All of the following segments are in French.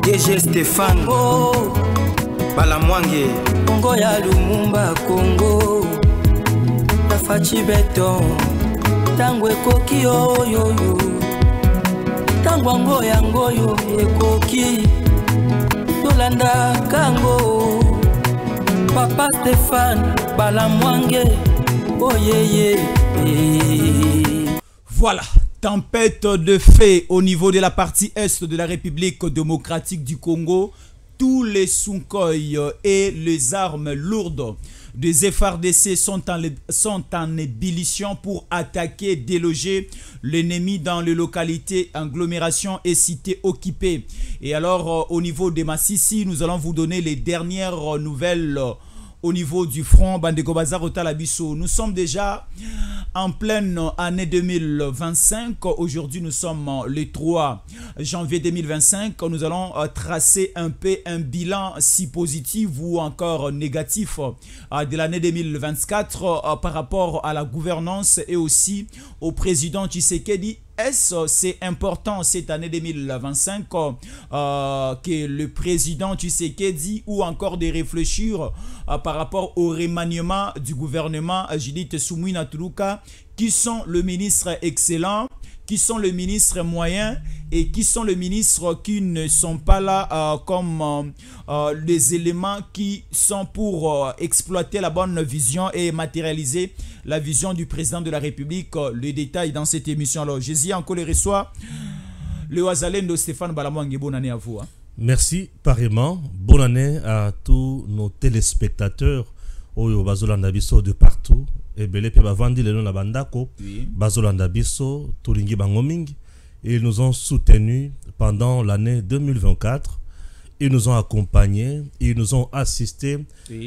DG Stéphane Balamwange Congo ya Lumumba Congo Tafachi Beton Tango ekoki yo Tango yango yo ekoki Tolanda kango Papa Stéphane Balamwange oh yeah. Voilà, tempête de fait au niveau de la partie est de la République démocratique du Congo. Tous les Sukhoi et les armes lourdes des FARDC sont en ébullition pour attaquer, déloger l'ennemi dans les localités, agglomérations et cités occupées. Et alors, au niveau de Massissi, nous allons vous donner les dernières nouvelles au niveau du front Bandeko Bazar Otalabiso. Nous sommes déjà en pleine année 2025. Aujourd'hui, nous sommes le 3 janvier 2025. Nous allons tracer un peu un bilan si positif ou encore négatif de l'année 2024 par rapport à la gouvernance et aussi au président Tshisekedi. C'est important cette année 2025 que le président Tshisekedi ou encore de réfléchir par rapport au remaniement du gouvernement Judith Suminwa Tuluka, qui sont le ministre excellent, qui sont le ministre moyen et qui sont les ministres qui ne sont pas là comme les éléments qui sont pour exploiter la bonne vision et matérialiser la vision du président de la République. Le détail dans cette émission. Alors, Jésus encore les reçoit. Le Wazalendo Stéphane Balamwange, bonne année à vous. Hein. Merci pareillement. Bonne année à tous nos téléspectateurs Oyo Bazolanda Biso de partout. Et belé pe bavandi le nom la bandako. Bazolanda Biso, Turingi Bangomingi. Ils nous ont soutenus pendant l'année 2024. Ils nous ont accompagnés. Ils nous ont assistés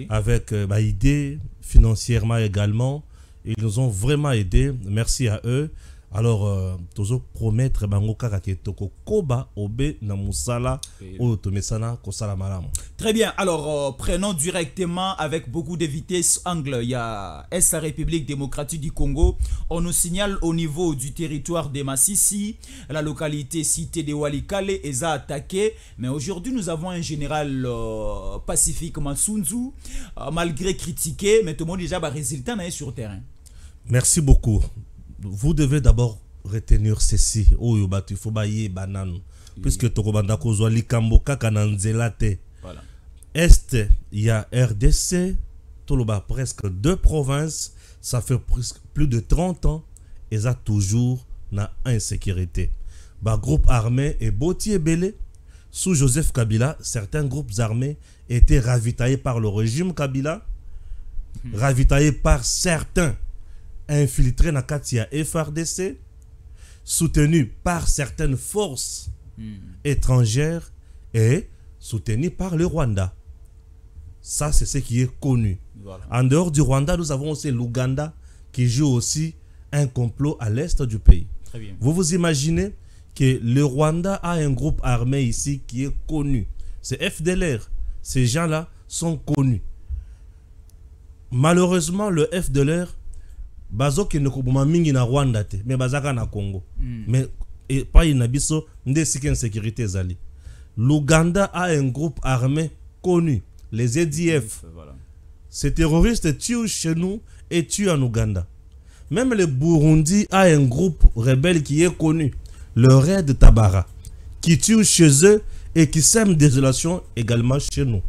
avec idées financièrement également. Ils nous ont vraiment aidés. Merci à eux. Alors, toujours promettre bangoka kaketoko koba obe na musala otomesana kosala malam. Très bien. Alors, prenons directement avec beaucoup de vitesse angle. Il y a la République démocratique du Congo. On nous signale au niveau du territoire de Massissi, la localité cité de Walikale est attaquée. Mais aujourd'hui, nous avons un général pacifique Mansunzu, malgré critiqué, mais tout le monde déjà un résultat sur le terrain. Merci beaucoup. Vous devez d'abord retenir ceci. Il faut bailler banane. Puisque Tokobanda Kozwa Likambo Kakananzelate. Voilà. Est, il y a RDC, Toloba presque 2 provinces. Ça fait plus de 30 ans. Et ça toujours na insécurité. Groupe armé et Botier Belé. Sous Joseph Kabila, certains groupes armés étaient ravitaillés par le régime Kabila. Ravitaillés par certains infiltrés dans Katia FARDC, soutenus par certaines forces étrangères et soutenus par le Rwanda. Ça, c'est ce qui est connu. Voilà. En dehors du Rwanda, nous avons aussi l'Ouganda qui joue aussi un complot à l'est du pays. Très bien. Vous vous imaginez que le Rwanda a un groupe armé ici qui est connu. C'est FDLR. Ces gens-là sont connus. Malheureusement, le FDLR bazo qui ne kubuma mingi na Rwanda te mais bazaka na Congo mais pas inabiso ndesiki insécurité zali. L'Ouganda a un groupe armé connu, les EDF. Voilà. Ces terroristes tuent chez nous et tuent en Ouganda. Même le Burundi a un groupe rebelle qui est connu, le Red Tabara, qui tue chez eux et qui sème désolation également chez nous.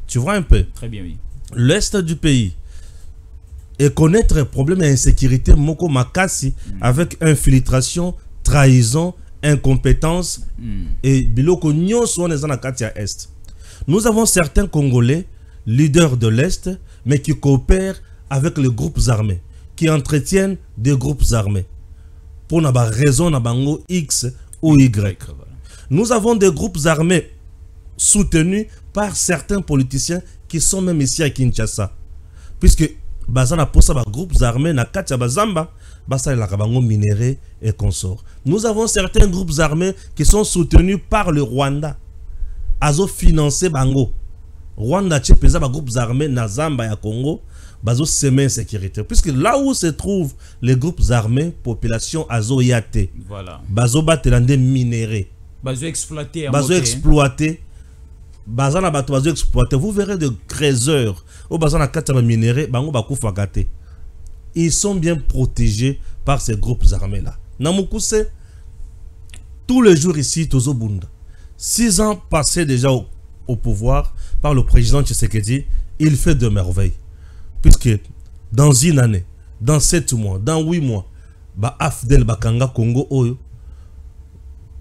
Tu vois un peu? Très bien, oui. L'est du pays et connaître problème d'insécurité Moko Makasi avec infiltration, trahison, incompétence et biloko nyonso na Katia Est. Nous avons certains Congolais, leaders de l'Est, mais qui coopèrent avec les groupes armés, qui entretiennent des groupes armés. Pour n'avoir raison na bango X ou Y. Nous avons des groupes armés soutenus par certains politiciens qui sont même ici à Kinshasa. Puisque Bazana posa ba groupes armés na Katia Bazamba, basa la kabango minéré et consorts. Nous avons certains groupes armés qui sont soutenus par le Rwanda. Azo financé bango. Rwanda tchepeza ba groupes armés na Zamba ya Congo, bazo semer sécurité. Puisque là où se trouvent les groupes armés, population azo yate. Voilà. Bazo batelande minéré. Bazo exploité. Bazo exploité bazana bato bazo exploiter, vous verrez de trésors au bazana kataba minéré bango bakufa gate. Ils sont bien protégés par ces groupes armés là. Namukuse, tous les jours ici Tozobunda. 6 ans passés déjà au pouvoir par le président Tshisekedi, il fait de merveilles. Puisque dans une année, dans 7 mois, dans 8 mois, ba Afdel Bakanga Congo Oyo,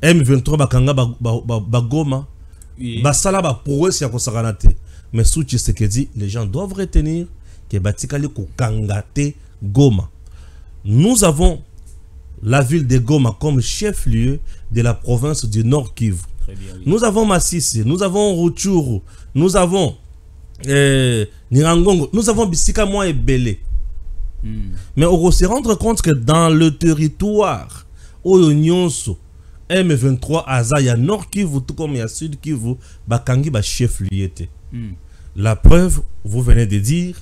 M23 Bakanga Bagoma, Basala ba prouesse ya kosakanate. Mais sous Tshisekedi, les gens doivent retenir que Batikali Kokangate Goma. Nous avons la ville de Goma comme chef-lieu de la province du Nord Kivu. Bien, oui. Nous avons Massissi, nous avons Rutshuru, nous avons Nirangongo, nous avons Bisika Moi et Belé. Mais on se rendre compte que dans le territoire Oyo Nyonso, M23 Azaya Nord Kivu, tout comme il y a Sud Kivu, Bakangi ba chef-lieu. La preuve, vous venez de dire,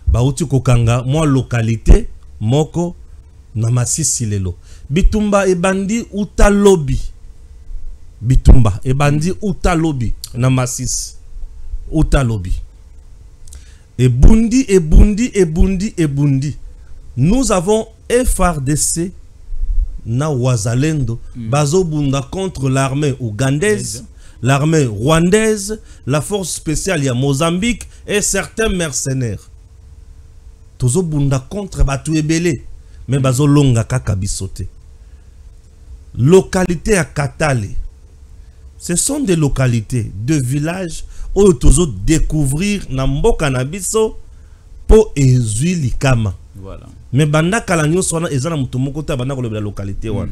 Baouti Kokanga, moi localité, Moko, Namasisi Lelo. Bitumba et Bandi Utalobi. Bitumba et Bandi Utalobi. Namasis Utalobi. Et Bundi, et Bundi, et Bundi, et Bundi. Nous avons FRDC na Wazalendo. Bazo Bunda contre l'armée ougandaise, l'armée rwandaise, la force spéciale à Mozambique et certains mercenaires. Tozo Bunda contre Batu Ebele. Mais Bazo Longa Kaka Bisote. Localité à Katale. Ce sont des localités, de villages où Tozo découvrir Namboka Nabiso pour ezui likama. Voilà. Mais banda kalanyo sona ezana mutomoko ta banda ko la localité wana.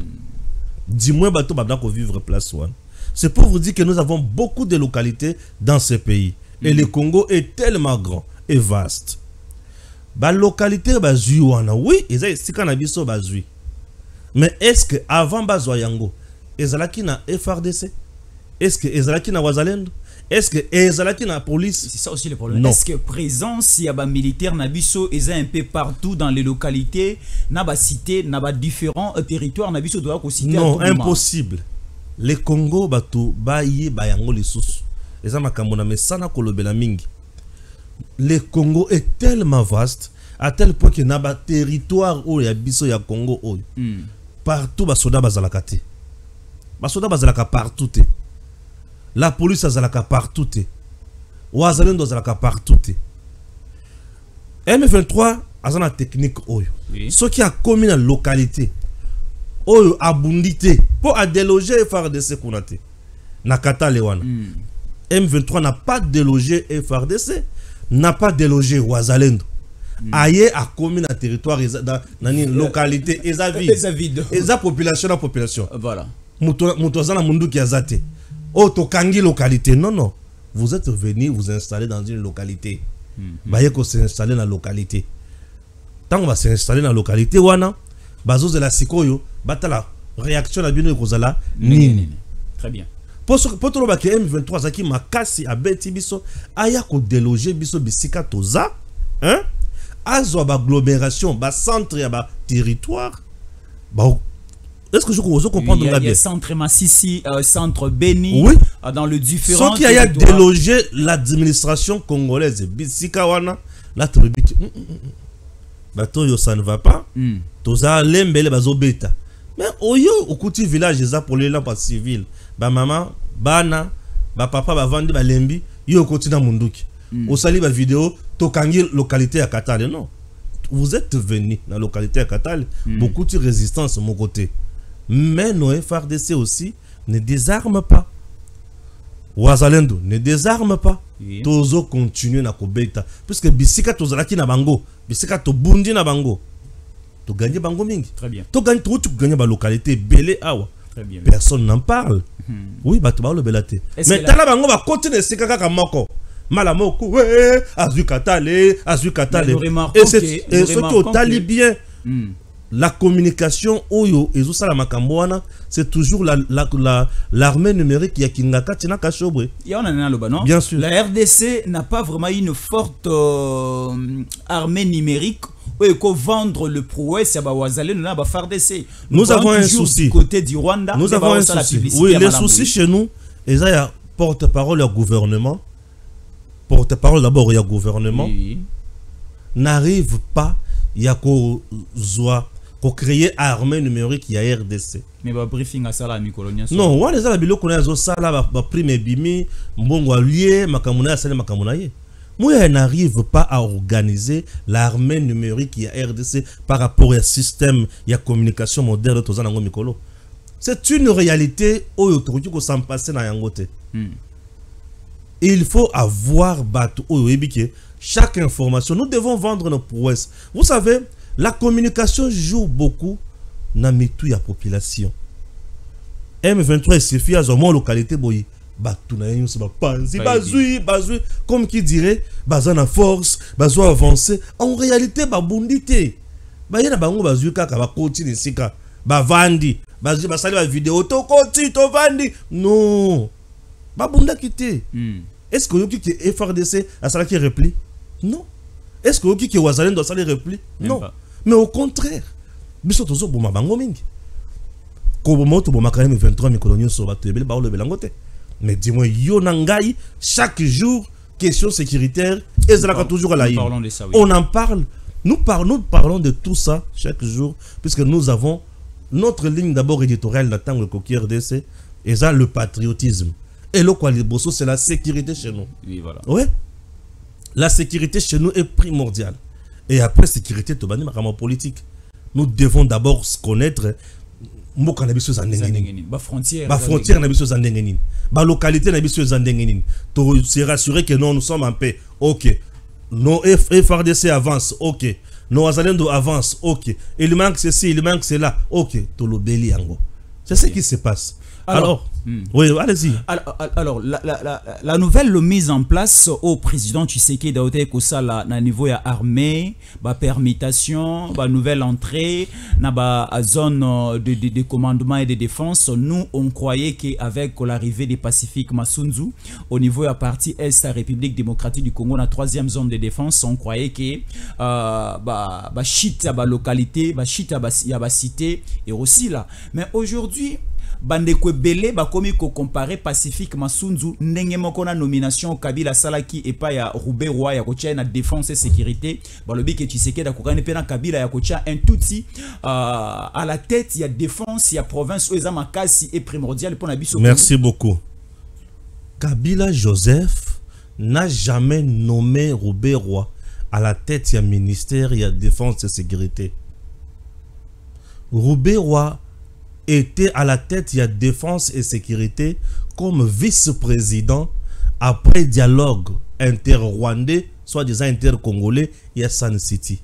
Dis-moi bato banda ko vivre place wana. C'est pour vous dire que nous avons beaucoup de localités dans ce pays. Et le Congo est tellement grand et vaste. Ba localité bazui wana, oui, ezali sika na biso bazui. Mais est-ce que avant bazwa yango, ezalaki na FRDC? Est-ce que ezalaki na Wazalendo? Est-ce que ezalaki na police? C'est ça aussi le problème. Non. Est-ce que présence y a ba militaire na biso eza un peu partout dans les localités, na ba cité, na ba différents territoires na biso doit ko citer? Non, impossible. Le Congo bato baye bayango lisusu. Eza makambo na mesana kolobela mingi. Le Congo est tellement vaste à tel point que na ba territoire où ya biso ya Congo oyo. Partout basoda bazalaka te. Basoda bazalaka partout te. La police azalaka partout te. Wazalendo azalaka partout te. M23 azana technique oyo. Ce qui a commis la localité oyo abundité pour a déloger FRDC kunate. Na Katale wana. M23 n'a pas délogé FRDC, n'a pas délogé Wazalendo. Aye a commis un territoire dans une localité vide. Eza population na population. Voilà. Mutozana mundu ki azate. Oto kangi localité. Non non. Vous êtes venu vous installer dans une localité. Baye ko s'installer dans la localité. Tant on va s'installer dans la localité wana, bazo de la sikoyo, batala réaction na bino kozala nini. Très bien. Pour tout le monde M23 zaki makasi abeti biso aya ko déloger biso bisika toza, hein? Azo ba agglomération, ba centre ya ba territoire. Ba est-ce que je comprends bien? Il y a centre Massissi, centre Beni, oui. Dans le différent. Sauf qu'il y a délogé l'administration congolaise bisika wana la tribute. Bato yo ça ne va pas. Toza lembele bazo beta. Mais oyo okuti village eza pour les lampes civiles. Ba maman, bana, ba papa ba vandi ba lembi, yo okoti na munduki. Osali ba vidéo tokangi localité à Katale. Non. Vous êtes venu dans la localité à Katale, beaucoup de résistance de mon côté. Mais nos FRDC aussi ne désarment pas. Wazalendo ne désarme pas. Tozo continue na kobeta puisque bisika tozalaki na bango, bisika to bundi na bango. To gagner bango mingi. Très bien. To gagne to gagner ba localité belé awa. Très bien. Personne n'en parle. Oui, ba to ba lo belate. Mais tala bango ba continue sika kaka moko. Malamoko ouais, azu Katale. Et ce qui au tali bien. La communication oyo ezo la makamboana, c'est toujours l'armée numérique qui a kingaka tina kashobre. Bien sûr. La RDC n'a pas vraiment une forte armée numérique où il faut vendre le prouesse à Wazalendo na ba FARDC. Nous avons un souci côté du Rwanda. Nous avons un souci. Oui, les soucis chez nous, eza porte-parole du gouvernement, porte-parole d'abord du gouvernement, Oui. n'arrive pas à créer armée numérique il y a RDC. Mais le briefing à ça là, Mikolonia. Non, on les a la qu'on a ça là, prime bimi, mbongo allié, makamuna sale makamuna ye. Moi, elle n'arrive pas à organiser l'armée numérique il y a RDC par rapport au système, il y a communication moderne de Tozanango Mikolo. C'est une réalité où il faut s'en passer dans Yangote. Il faut avoir battu chaque information. Nous devons vendre nos prouesses. Vous savez, la communication joue beaucoup dans la population. M23 suffit à mon localité boyi. Comme qui dirait, bazan en force, bazan avancé. En réalité, babundité. Bayena bango bazuka ka bakoti sika. Bavandi. Basali la vidéo. To koti, to vandi. Non. Babunda kité. Est-ce que vous qui FRDC a ça qui repli? Non. Est-ce que vous qui Wazalen doit ça les repli? Non. Mais au contraire, biso tozo boma bango mingi. Ko bomo to boma quand même 23 mikolonio so ba tebele ba le belangote. Mais dis-moi yo nangai chaque jour question sécuritaire et ça là toujours à la on en parle. Nous parlons de tout ça chaque jour puisque nous avons notre ligne d'abord éditoriale d'attendre le coquille RDC et ça le patriotisme. Et le quoi c'est la sécurité chez nous. Oui, voilà. Ouais. La sécurité chez nous est primordiale. Et après sécurité, politique. Nous devons d'abord se connaître. Ba frontière. Ba frontière na biso zandengeni. Ba localité na biso zandengeni. To se rassurer que non, nous sommes en paix. OK. Nos FRDC avance. OK. Nos Azalendo avance. OK. Il manque ceci, il manque cela. OK. To lo beli yango. C'est ce qui se passe. Alors, oui, allez-y. Alors, la nouvelle mise en place au président Tshisekedi Daote Kosala na niveau ya armée, ba permutation, ba nouvelle entrée, na ba zone de commandement et de défense. Nous, on croyait qu'avec l'arrivée des Pacifiques Massunzu au niveau de la partie est de la République démocratique du Congo, la troisième zone de défense, on croyait que chite ba localité, ba chite ba cité et aussi là. Mais aujourd'hui, Bandeko Belé ba komi ko comparer Pacifique Massunzu ndenge moko na nomination Kabila Salaki et pas ya Roubé Roi ya kotia na défense et sécurité balobi ke Tshisekedi da kokani pe na Kabila ya kotia un touti à la tête ya défense ya province où ezama kasi est primordial pour na biso. Merci beaucoup. Kabila Joseph n'a jamais nommé Roubé Roi à la tête ya ministère ya défense et sécurité. Roubé Roi était à la tête, il y a défense et sécurité comme vice-président après dialogue inter-rwandais, soit disant inter-congolais, il y a San City.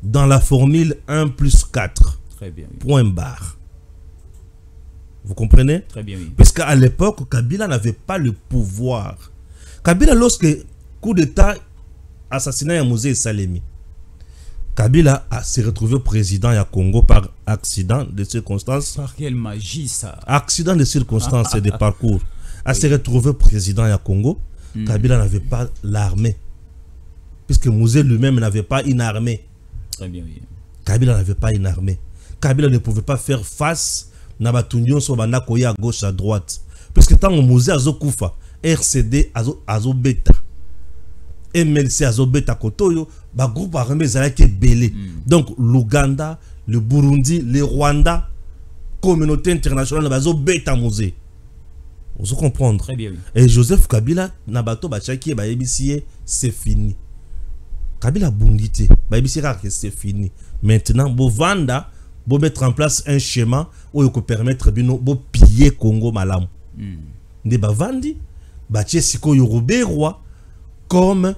Dans la formule 1+4. Très bien. Oui. Point barre. Vous comprenez? Très bien, oui. Puisqu'à l'époque, Kabila n'avait pas le pouvoir. Kabila, lorsque coup d'État, assassinat à Mosé Salemi, Kabila s'est retrouvé président du Congo par accident de circonstances. Par quelle magie ça? Accident de circonstances et de parcours. A s'est retrouvé président du Congo. Kabila n'avait pas l'armée. Puisque Mosé lui-même n'avait pas une armée. Très bien, oui. Kabila n'avait pas une armée. Kabila ne pouvait pas faire face à Batundion sur Banakoye à gauche, à droite. Puisque tant que Mosé a Zokoufa, RCD a Zobeta. MLC Azobeta Kotoyo, ba groupe armé zalaki belé. Donc l'Ouganda, le Burundi, le Rwanda, communauté internationale bazobeta Mosé. Vous comprendre. Très bien. Oui. Et Joseph Kabila nabato bachaki ba ebisie c'est fini. Kabila bundité, ba ebisie que c'est fini. Maintenant Bovanda, bo mettre en place un schéma où il peut permettre bino bo piller Congo malam. Nde bavandi ba Chesiko Yorubé Roi comme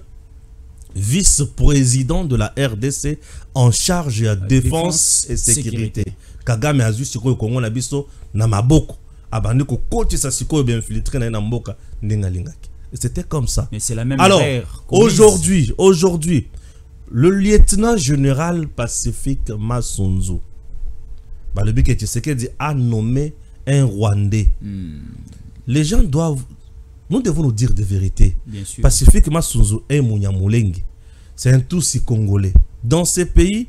vice-président de la RDC en charge de la défense et sécurité. Kagame a vu ce que le Congo na biso na maboko abandi ko koti sa siko bien infiltré na mboka ndingalingaki. C'était comme ça. Mais c'est la même. Alors aujourd'hui, le lieutenant général Pacifique Massunzu, le but que Tshisekedi a nommé un Rwandais. Les gens doivent. Nous devons nous dire des vérités. Bien sûr. Pacifique Massunzu est Mounyamulengi. C'est un Tutsi congolais. Dans ces pays,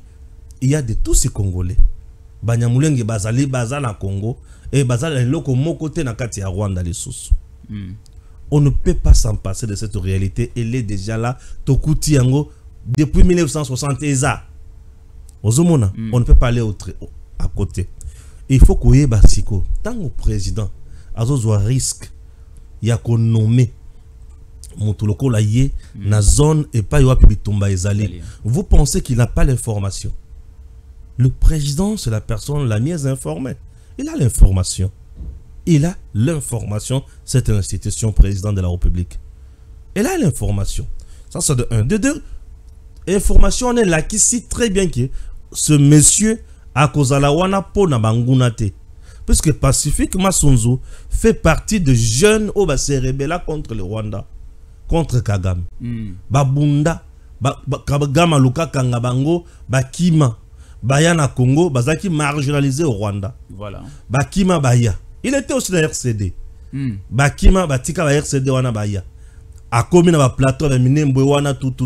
il y a des Tutsi congolais. Banyamulengi bazali bazala Congo et bazala loko mokote na kati ya Rwanda les sous. On ne peut pas s'en passer de cette réalité. Elle est déjà là. Tokuti Yango, depuis 1960, ESA. On ne peut pas aller à côté. Il faut qu'on y ait Basiko. Tant que président, a un risque, il y a qu'on nomme Moutoloko la yé, na zone et pas yoa pibitumba ezali. Vous pensez qu'il n'a pas l'information? Le président, c'est la personne la mieux informée. Il a l'information. Il a l'information, cette institution président de la République. Elle a l'information. Ça, c'est de un. De deux, information, on est là qui cite très bien que ce monsieur a causé la wana po na bangunate. Puisque Pacifique Massunzu fait partie de jeunes au bas se rebella contre le Rwanda, contre Kagame. Babunda, Kagame Luka Kangabango, Bakima, Bayana Congo, Bazaki marginalisé au Rwanda. Voilà. Bakima Baya. Il était aussi dans RCD. Bakima Batika ba RCD wana Baya. A commis na ba plateau na minembo wana tout.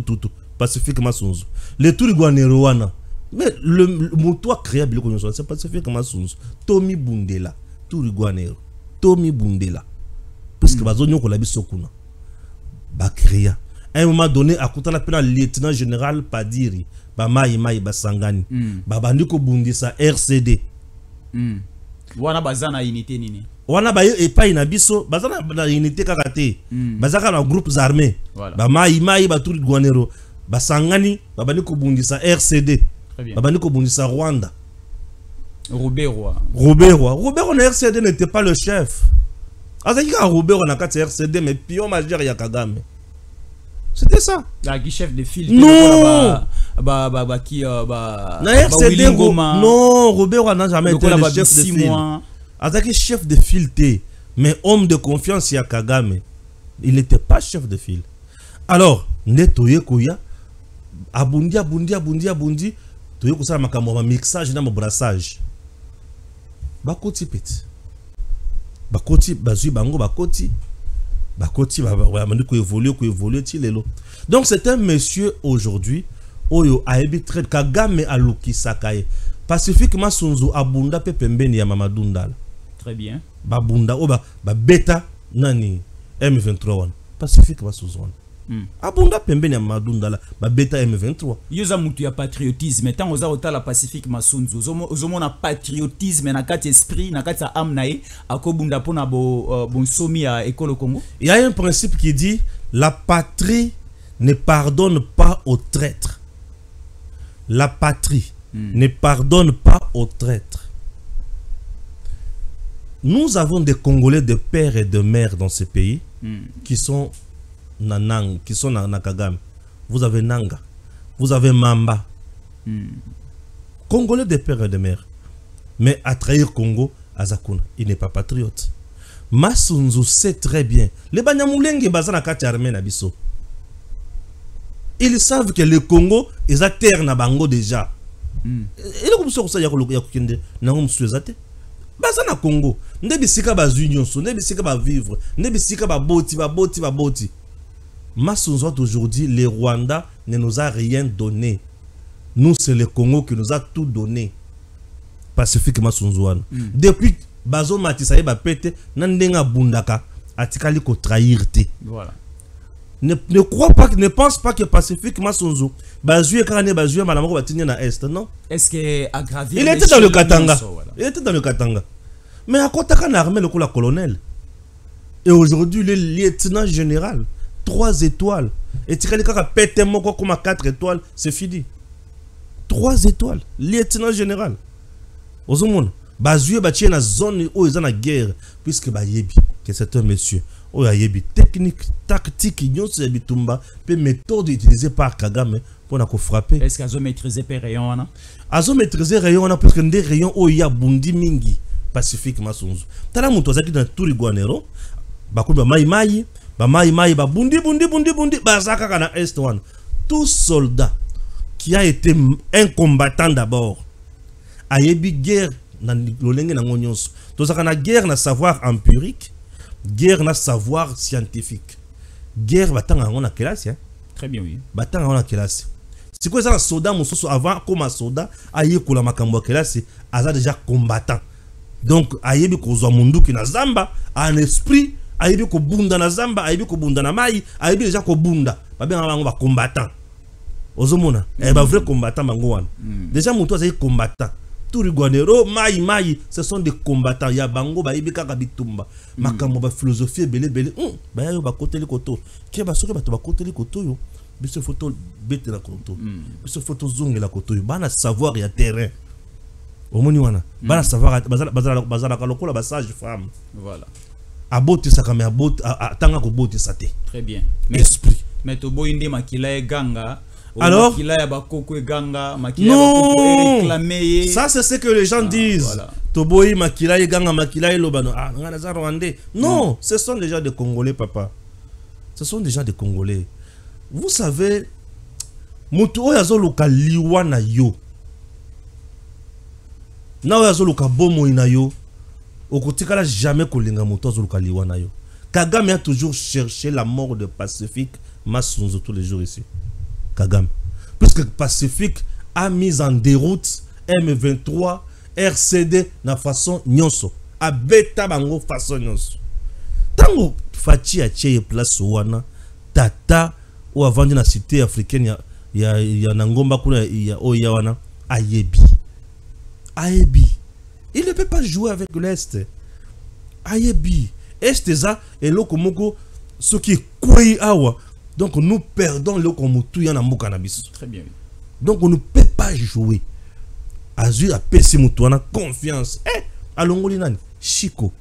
Pacifique Massunzu. Le tout Guanero wana. Mais le moto créé c'est Pacifique Massunzu. Tommy Bundela. Tout Guanero. Tommy Bundela. Parce que bazonyo ko la bisokuna. Ba créa. À un moment donné, à côté de la lieutenant général Padiri, ba Maï Basangani, ba bandiko bundisa RCD. Wana bazana unité nini? Wana ba e pa inabiso, bazana na unité kakate. Bazaka na groupes armés. Ba Maï ba tout Guanero, Basangani, ba bandiko bundisa RCD. Ba bandiko bundisa Rwanda. Robert na RCD n'était pas le chef. Azaki ka Robert na kati RCD mais pion majeur ya Kagame. C'était ça. Qui chef de file. Non. Qui na RCD non, Robert n'a jamais été le chef de file. Azaki chef de file té, mais homme de confiance ya Kagame. Il n'était pas chef de file. Alors, netoye koya abundi toye ko sa makambo ma mixage na brassage. Bakoti petit. Bakoti bazui bango bakoti évoluer tilelo. Donc c'est un monsieur aujourd'hui oyo aebi trade Kagame aluki sakaye. Pacifique Massunzu abunda pe pembeni ya Mamadou Ndala. Très bien. Babunda oba ba beta nani M23 Pacifique Massunzu. Abunda pembeni ya Mamadou Ndala ba beta M23. Yoza mutu ya patriotisme tant oza otala Pacifique Massunzu ozomo na patriotisme na kati esprit na kati âme nae akobunda pona bon somi ya école Congo. Il y a un principe qui dit la patrie ne pardonne pas aux traîtres. La patrie ne pardonne pas aux traîtres. Nous avons des Congolais de père et de mère dans ce pays qui sont Nanang, qui sont na Kagame. Vous avez Nanga, vous avez Mamba. Congolais de père et de mère. Mais à trahir Congo, Azakuna, il n'est pas patriote. Massunzu sait très bien. Les Banyamulenge bazana kati armée na biso. Ils savent que le Congo est à terre na bango déjà. Et le comme ça ya kokende na ngomsuezate. Bazana Congo, ndebisika bazunion so, ndebisika ba vivre, ndebisika ba boti. Massunzu aujourd'hui, le Rwanda ne nous a rien donné. Nous, c'est le Congo qui nous a tout donné. Pacifique Massunzu. Depuis Bazo Matisaye Bapete, Nandenga Bundaka, Atikali ko trahir te. Voilà. Ne crois pas, ne pense pas que Pacifique Massunzu, Bazuye Kane, Bazuye Malamoko Batinye na Est, non? Est-ce que aggravé? Il était dans le Katanga. Il était dans le Katanga. Mais à côté de l'armée, le colonel. Et aujourd'hui, le lieutenant général. 3 étoiles. Et tu as pété mon comme 4 étoiles, c'est fini. 3 étoiles. Lieutenant général. Ozomon. Bazuye Bachie na zone où ils ont la guerre. Puisque Bayebi, que c'est un monsieur. Oh, Bayebi, technique, tactique, ignon, c'est bitumba. Puis méthode utilisée par Kagame pour nous frapper. Est-ce qu'ils ont maîtrisé les rayons? Ils ont maîtrisé les rayons parce que des rayons où il y a Bundi Mingi. Pacifique Massunzu. Tala Moutozaki dans tout le Guanero. Bakuba Maï. Bundi, bazaka kana est one. Tout soldat qui a été un combattant d'abord a yebi guerre na lolenge na ngonyonso. Tozaka na guerre na savoir empirique, guerre na savoir scientifique. Guerre batanga ngona classe hein. Très bien oui. Batanga ngona classe. C'est quoi ça un soldat mususu avant comme un soldat aye kula makambo classe aza déjà combattant. Donc ayebi kozwa mundu ki na zamba en esprit ayebi ko bunda na zamba, ayebi ko bunda na mai, ayebi déjà ko bunda. Ba bien on va combattant. Ozomona, ba vrai combattant bango wana. Déjà muto azali combattant. Tout rigwanero mai ce sont des combattants ya bango ba yebi kaka bitumba. Makambo ba philosophie belé ba yo ba koteli koto. Ke ba soki ba to ba koteli koto yo. Biso photo bete la koto. Biso photo zonge la koto yo. Bana savoir ya terrain. Omoni wana. Bana savoir bazala kalokola ba sage femme. Voilà. Abote sakame abote tanga ko bote saté. Très bien. Esprit. Mais to boyinde makila e ganga. Alors, makila ya bakoko e ganga, makila ya bakoko e réclamé. Ça c'est ce que les gens disent. Voilà. Toboyi makila e ganga makila e lobano. Ah, ngana za rwandais. Non, ce sont déjà des Congolais, papa. Ce sont déjà des Congolais. Vous savez, mutu oyo azoluka liwa na yo. Na oyo azoluka bomo na yo. Okotikala jamais kolinga mutu azoluka liwa na yo. Kagame a toujours cherché la mort de Pacifique Massunzu tous les jours ici. Kagame. Puisque Pacifique a mis en déroute M23, RCD na façon nyonso. A beta bango façon nyonso. Tango Fachi a tcheye place wana, tata ou avant na cité africaine ya Nangomba kuna ya Oyawana, ayebi. Ayebi. Il ne peut pas jouer avec l'Est. Ayebi. Est ça et lokomoko ce qui est koi awa. Donc nous perdons le komutu yana cannabis. Très bien. Donc on ne peut pas jouer. Azui a pesi mutuana confiance. Eh, alongoli nani Chico.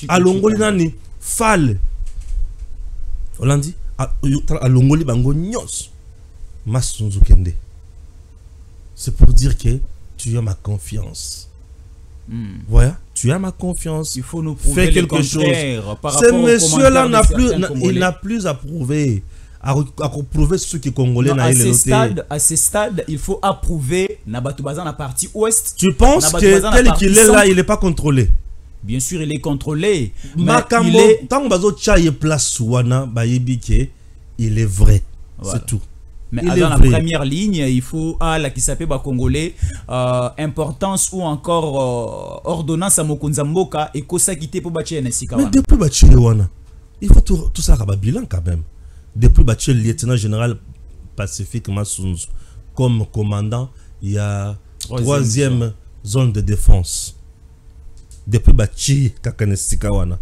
Alongoli nani Fall. Olandi alongoli bango nyos. Massunzu kende. C'est pour dire que tu as ma confiance. Voilà, tu as ma confiance. Il faut nous prouver quelque chose. Ce monsieur-là n'a plus à prouver. À prouver ce qui est congolais. À ce stade, il faut approuver Nabatoubaza la partie ouest. Tu penses que tel qu'il est là, il n'est pas contrôlé? Bien sûr, il est contrôlé. Makambo, tant que place wana, il est vrai. Voilà. C'est tout. Mais dans la première ligne, il faut la qui s'appelle Congolais, importance ou encore ordonnance à Mokonza Mboka et Kosa quitté pour bâtir Nesika. Mais depuis bâtir wana, il faut tout ça à bilan quand même. Depuis bâtir le lieutenant général Pacifique Massunzu comme commandant, il y a troisième zone de défense. Depuis bâtir Kakanesika wana.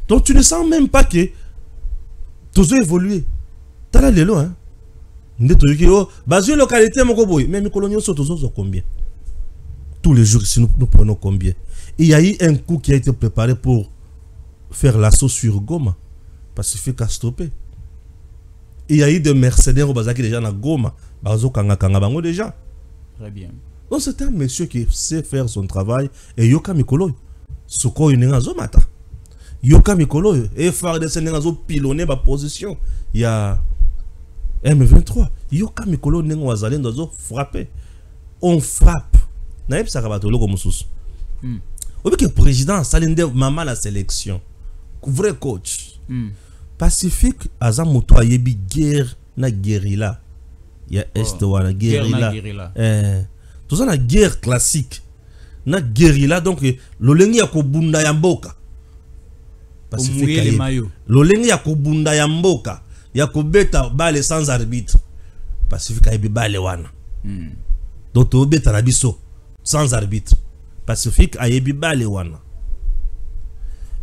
Donc tu ne sens même pas que tout a évolué. T'as là l'élo hein. Basé localité mais mes coloniaux sont combien? Tous les jours ici nous prenons combien? Il y a eu un coup qui a été préparé pour faire l'assaut sur Goma. Pacifique a stoppé. Il y a eu des mercenaires au Bazaki déjà na Goma. Bazo kanga bango déjà. Très bien. Donc c'est un monsieur qui sait faire son travail et yoka mikolo. Soko yinenga zo mata. Yoka mikolo et faire des sénégalais zo pilonner ba position. Il y a M23. Yoka mikolo nengo wazalendo zo frapper. On frappe. Naïb sakabato loko mususu. Obi que président salinde maman la sélection. Vrai coach. Pacifique aza moto ayebi guerre na guérilla. Ya est wana guérilla. Tout ça na guerre classique. Na guérilla donc lolengi ya kobunda ya mboka. Pacifique ayebi. Lolengi ya kobunda ya mboka. Ya kobeta bale sans arbitre. Pacifique ayebi bale wana. Donc to beta na biso sans arbitre. Pacifique ayebi bale wana.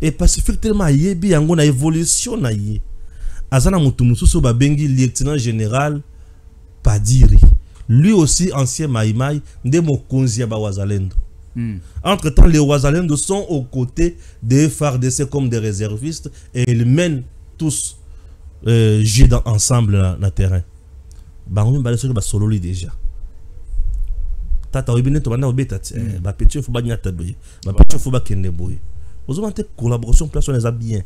Et Pacifique tellement ayebi yango na évolution na ye. Azana mutu mususu ba bengi lieutenant général Padiri. Lui aussi ancien Maïmaï de mokonzi ya ba wazalendo. Entre temps les wazalendo sont aux côtés des FARDC comme des réservistes et ils mènent tous jouer ensemble dans le terrain. Bango ba leso ba sololi déjà. Tata obine to bana obeta ba petit faut ba nyata boye. Ba petit faut ba kende boye. Vous avez une collaboration place on les a bien.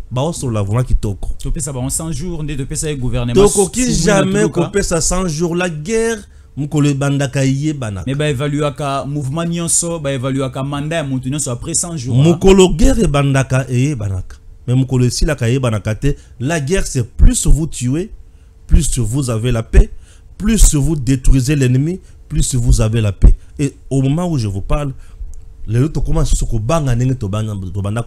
Bah on sur la vraiment qui toko. Tu peux ça en 100 jours de peux ça gouvernement. Toko qui jamais coupé ça 100 jours la guerre mukole bandaka yé banaka. Mais bah évaluer ka mouvement nyonso, bah évaluer ka mandat mutu nyonso après 100 jours. Mukolo guerre et bandaka et banaka. Mais mukolo si la kaye banaka te, la guerre c'est plus vous tuez, plus vous avez la paix, plus vous détruisez l'ennemi, plus vous avez la paix. Et au moment où je vous parle, Les autres commencent à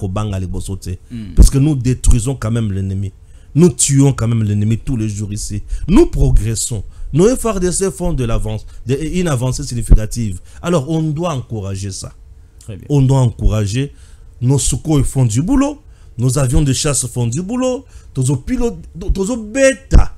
banga les bossoté. Parce que nous détruisons quand même l'ennemi. Nous tuons quand même l'ennemi tous les jours ici. Nous progressons. Nos FARDC font de l'avance, une avancée significative. Alors on doit encourager ça. Très bien. On doit encourager. Nos Sukhoi font du boulot. Nos avions de chasse font du boulot. Nos pilotes, nos bêta.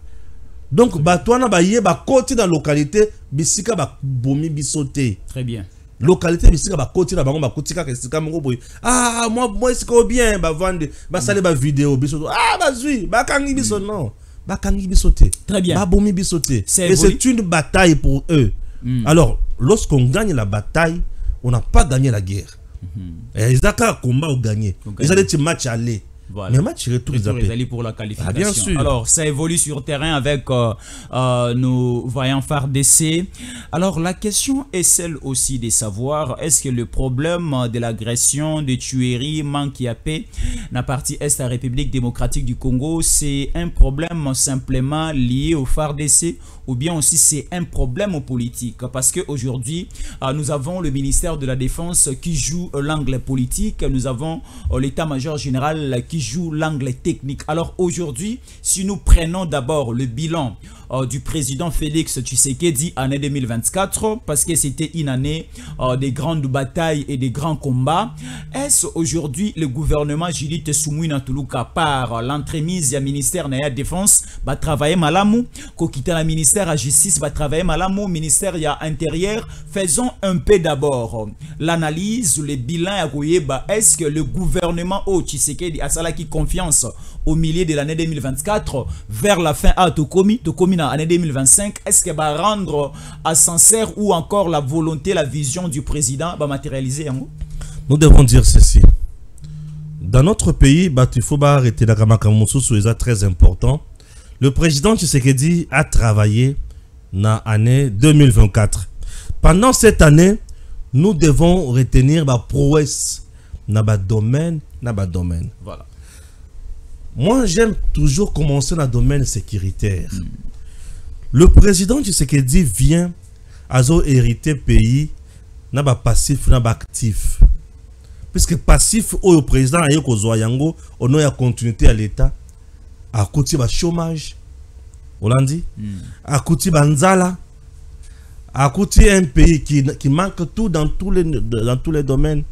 Donc, batouana ba yé ba côté dans la localité, bisika ba bomi bisoté. Très bien. Localité bisika ba côté na bango ba kotika kesika mongo boy. Ah moi c'est bien ba vendre ba sale ba vidéo bisoto. Ah ba zui ba kangi biso non. Ba kangi bisoté. Très bien. Ba bomi bisoté. C'est Et c'est une bataille pour eux. Alors, lorsqu'on gagne la bataille, on n'a pas gagné la guerre. Ils ont un combat ou gagné. Ils ont des matchs aller. Voilà. Mais match retour ils allaient pour la qualification. Ah, bien sûr. Alors, ça évolue sur terrain avec nos voyants FARDC. Alors, la question est celle aussi de savoir, est-ce que le problème de l'agression, de tuerie, manque à paix, dans la partie Est de la République démocratique du Congo, c'est un problème simplement lié au FARDC ou bien aussi c'est un problème politique? Parce qu'aujourd'hui, nous avons le ministère de la Défense qui joue l'angle politique, nous avons l'état-major général qui joue l'angle technique. Alors aujourd'hui, si nous prenons d'abord le bilan du président Félix Tshisekedi année 2024, parce que c'était une année des grandes batailles et des grands combats, est-ce aujourd'hui le gouvernement Judith Suminwa Tuluka par l'entremise du ministère de la Défense va travailler malamu, kokita la ministère à justice va travailler malamu, ministère ya intérieur? Faisons un peu d'abord l'analyse, le bilan à Koyeba. Est-ce que le gouvernement au Tshisekedi a ça qui confiance au milieu de l'année 2024 vers la fin à Tokomi en année 2025, est-ce qu'elle va rendre à sincère ou encore la volonté, la vision du président va matérialiser? Nous devons dire ceci. Dans notre pays, il faut arrêter la Kamakamousou sur les très important. Le président Tshisekedi a travaillé dans l'année 2024. Pendant cette année, nous devons retenir la prouesse dans le domaine. Voilà. Moi, j'aime toujours commencer dans le domaine sécuritaire. Le président Tshisekedi vient à hériter pays n'a pas passif n'a pas actif. Puisque passif au président a yango on a continuité à l'état à côté du chômage. On l'a dit à côté banzala à côté un pays qui manque tout dans tous les domaines.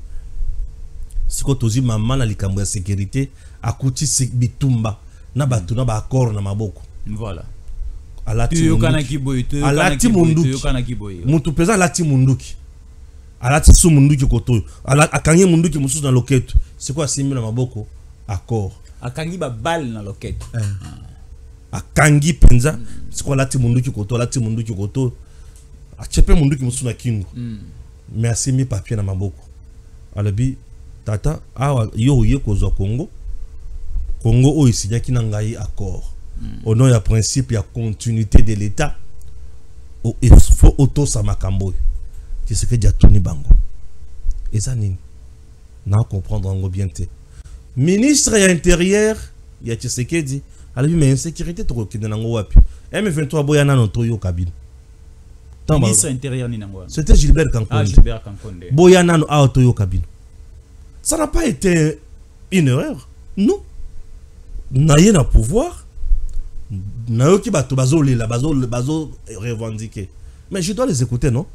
Si ko tozi maman na likambo ya sécurité à côté bitumba na batu na ba accord na maboko. Voilà. Alati munduki mutu pesa alati munduki alati su munduki koto akangi munduki mususu na loketo c'est quoi simi na maboko accord akangi ba balle na loketo akangi penza c'est quoi alati munduki koto achepe munduki mususu na kingo mais asimi papier na maboko alobi tata awa yo ye kozwa Congo o isinyaki na ngai accord au nom du principe, il y a continuité de l'État. Il faut auto-samakambo. C'est ce que dit Tony Bango. Et ça, n'a comprendre en bien. Ministre de l'Intérieur, il y a ce qui dit. Alors, mais insécurité, tu vois, M23 Boyana notre yo cabine. Ministre intérieur ni nangwa. C'était Gilbert Kankonde. Ah, Gilbert Kankonde. Boyana no auto yo cabine. Ça n'a pas été une erreur. Non. N'a rien à pouvoir. Nayoki bato bazo revendiquer. Mais je dois les écouter, non?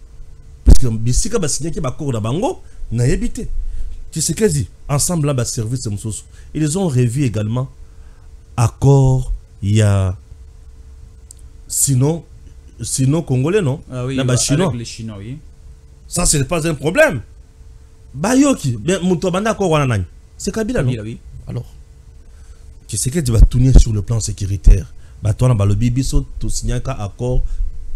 Parce que bisika ba signé ki ba cours na bango na yebité. Tu sais qu'est-ce ensemble là ba service msoso. Ils ont revu également accord il y a sinon congolais non? Ah oui, avec les Chinois oui. Ça c'est pas un problème. Bayoki bien muto banda ko wana nani? C'est Kabila non? Oui. Alors tu sais que tu vas tourner sur le plan sécuritaire. Bah toi na balobi biso to signer ka accord.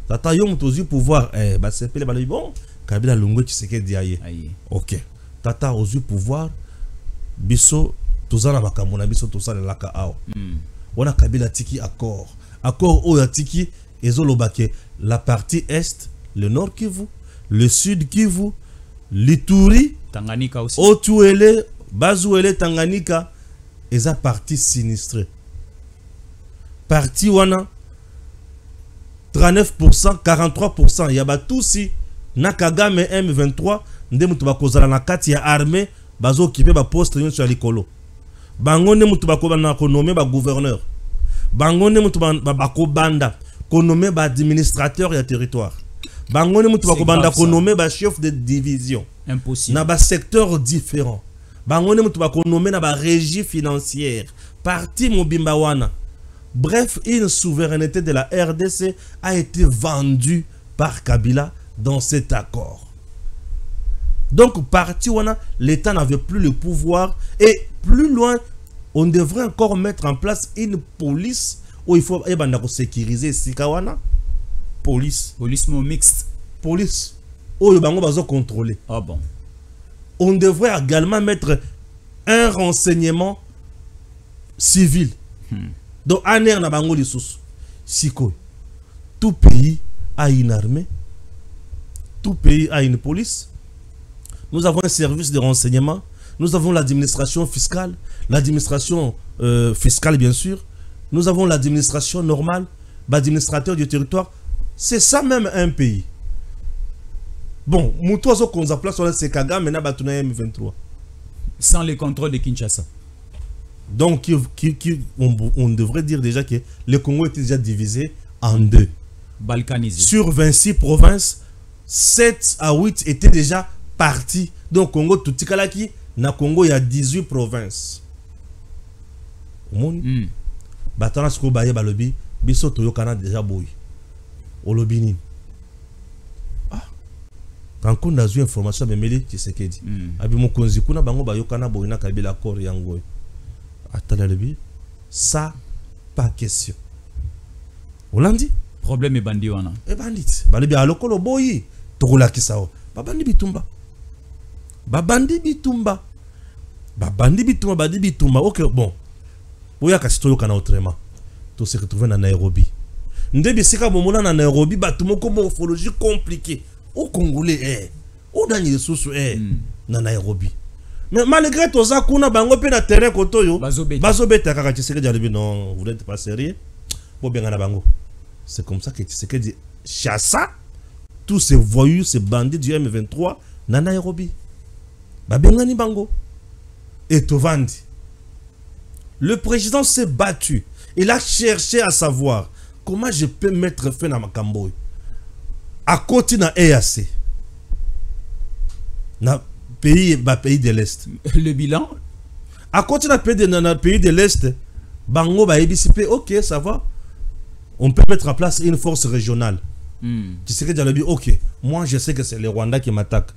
Tata yo mutozi pouvoir bah c'est pelé balobi bon. Kabila longo tu sais que diaye. OK. Tata ozu pouvoir biso tozana makambo na biso tosala laka awo. Wana Kabila tiki accord. Accord o ya tiki ezolobake la partie est, le nord Kivu, le sud Kivu, l'Ituri, Tanganyika aussi. Otuele, Bazuele, Tanganyika. Et ça partie sinistrée. Partie wana 39%, 43%. Il y a tout si Nakagame M23 nde mutu bakozala na kati ya armée bazo occuper ba poste nyonso ya likolo. Bango nde mutu bakobana ko nommer ba gouverneur. Bango nde mutu bakobanda ko nommer ba administrateur ya territoire. Bango nde mutu bakobanda ko nommer ba chef de division. Impossible. Na ba secteur différent. Bango nde mutu bako nommer na ba régie financière. Parti mobimba wana. Bref, une souveraineté de la RDC a été vendue par Kabila dans cet accord. Donc, parti wana, l'État n'avait plus le pouvoir. Et plus loin, on devrait encore mettre en place une police où il faut sécuriser Sikawana. Police. Police mixte. Police. Où le bango va contrôler. Ah bon. On devrait également mettre un renseignement civil. Donc, aner na bango li sous. Siko. Tout pays a une armée. Tout pays a une police. Nous avons un service de renseignement. Nous avons l'administration fiscale. L'administration fiscale, bien sûr. Nous avons l'administration normale. L'administrateur du territoire. C'est ça même un pays. Bon, Moutozo qu'on a place sur le Sekaga, maintenant Batuna M23. Sans les contrôles de Kinshasa. Donc, on devrait dire déjà que le Congo était déjà divisé en deux. Balkanisé. Sur 26 provinces, 7 à 8 étaient déjà partis. Donc, Congo, tout Tikalaki, na Congo, il y a 18 provinces. Batana Sko Baye Balobi, Biso Toyokana déjà boy. Olobini. Ah. Quand on a eu information, mais Meli, tu sais ce qu'il dit. Abi mon konzi kuna bango bayokana boyina kabila kor yango. Ça, pas question. Olandi? Problème est bandit wana. Et bandit. Balibi alokolo boyi. Tokola kisao. Babandi bitumba. Babandi bitumba. Babandi bitumba, badi bitumba. Ok, bon. Oya kasito kana autrement. Tout se retrouver na Nairobi. Ndebi sika bomona na Nairobi batumoko morphologie compliquée. Au Congolais eh. Au dani sous na Nairobi. Mais malgré tout ça, kuna bango pe na terrain kotoyo. Bazobeta kaka Tshisekedi alibi non, vous n'êtes pas sérieux. Bo benga na bango. C'est comme ça que Tshisekedi chassa tous ces voyous, ces bandits du M23 na Nairobi. Ba benga ni bango. Et Tovandi. Le président s'est battu. Il a cherché à savoir comment je peux mettre fin à ma Makambo. À côté na EAC. Na pays de l'Est. Le bilan? À côté d'un pays de l'Est, Bango ba EBCP, ok, ça va. On peut mettre en place une force régionale. Tu sais que Djalabi, ok, moi je sais que c'est le Rwanda qui m'attaque.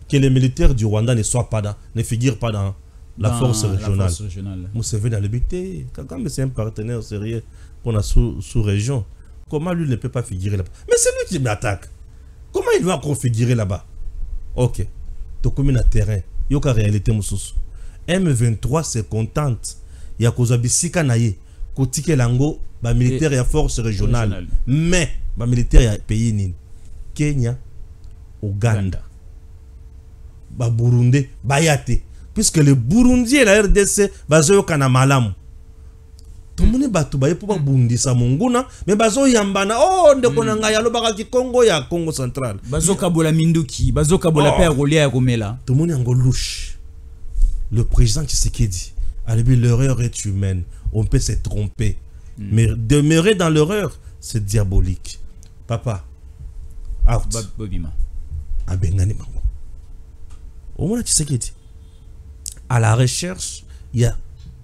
Que les militaires du Rwanda ne soient pas dans, ne figurent pas dans la force régionale. Mousseveni dans le but, Kagame c'est un partenaire sérieux pour la sous-région. Comment lui ne peut pas figurer là-bas? Mais c'est lui qui m'attaque. Comment il doit configurer là-bas? Ok. Comme un terrain, il y a une réalité. M23 se contente. Il y a cause bisika naye. Kotike lango, ba militaire et force régionale. Mais, ba militaire et pays ni Kenya, Ouganda, ba Burundi, Bayate. Puisque le Burundi et la RDC, bazo kana malamu. Tout le monde batu baye pour Burundi sa monguna, mais bazo yambana. Oh, ndeko nanga ya lobaka ki Congo ya Congo central. Bazo kabola minduki, bazo kabola père Rolia ya Romela. Tout le monde est en louche. Le président Tshisekedi, l'erreur est humaine. On peut se tromper. Mais demeurer dans l'erreur, c'est diabolique. Papa, out. Bobima. Abengani bango. Au moins Tshisekedi. À la recherche, il y a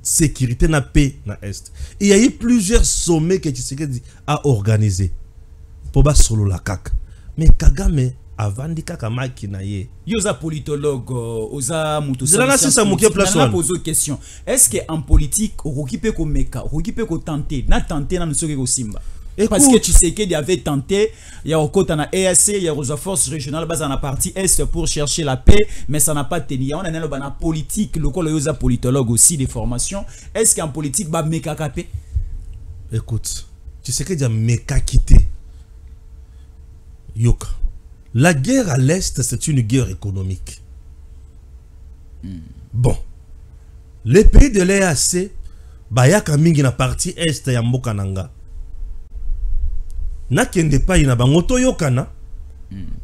sécurité na paix na est. Il y a eu plusieurs sommets que Tshisekedi a organisés pour bas solo la kaka. Mais Kagame avandi kaka maki na ye. Yoza politologue, oza muto ça ça moqué place on pose une question. Est-ce que en politique okipe ko meka, okipe ko tenter, na tenter na nsoke ko simba? Parce que Tshisekedi avait tenté, il y a au côté na EAC, il y a aux forces régionales basées dans la partie est pour chercher la paix, mais ça n'a pas tenu. On a une politique, le col yoza politologue aussi des formations. Est-ce qu'en politique ba meka kapé? Écoute, Tshisekedi a meka quitté. Yoka. La guerre à l'est, c'est une guerre économique. Bon, les pays de l'EAC, bayaka mingi na partie est ya mboka nanga. Na kende pa ina bango to yokana